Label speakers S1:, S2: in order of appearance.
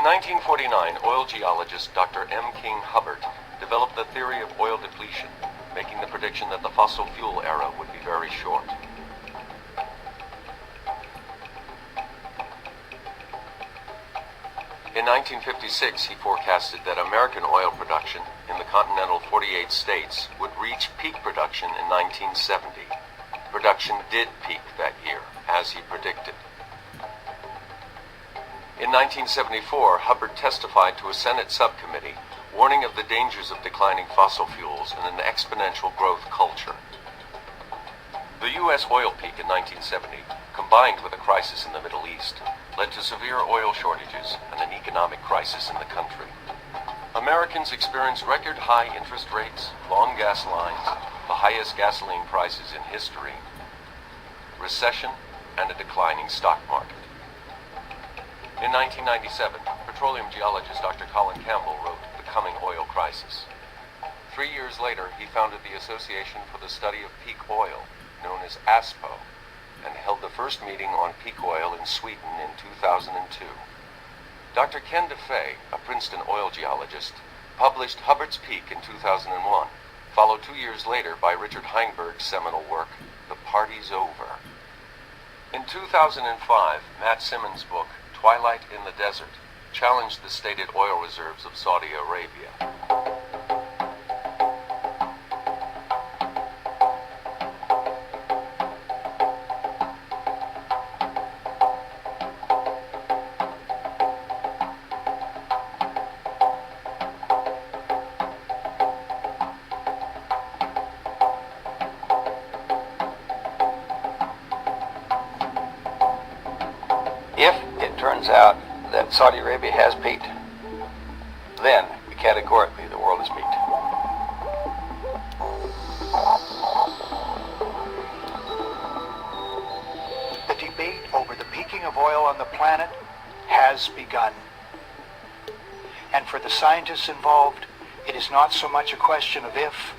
S1: In 1949, oil geologist Dr. M. King Hubbert developed the theory of oil depletion, making the prediction that the fossil fuel era would be very short. In 1956, he forecasted that American oil production in the continental 48 states would reach peak production in 1970. Production did peak that year, as he predicted. In 1974, Hubbert testified to a Senate subcommittee warning of the dangers of declining fossil fuels and an exponential growth culture. The U.S. oil peak in 1970, combined with a crisis in the Middle East, led to severe oil shortages and an economic crisis in the country. Americans experienced record high interest rates, long gas lines, the highest gasoline prices in history, recession, and a declining stock market. In 1997, petroleum geologist Dr. Colin Campbell wrote The Coming Oil Crisis. 3 years later, he founded the Association for the Study of Peak Oil, known as ASPO, and held the first meeting on peak oil in Sweden in 2002. Dr. Ken DeFay, a Princeton oil geologist, published Hubbert's Peak in 2001, followed 2 years later by Richard Heinberg's seminal work, The Party's Over. In 2005, Matt Simmons' book, Twilight in the Desert, challenged the stated oil reserves of Saudi Arabia.
S2: If it turns out that Saudi Arabia has peaked, then categorically the world has peaked.
S3: The debate over the peaking of oil on the planet has begun. And for the scientists involved, it is not so much a question of if,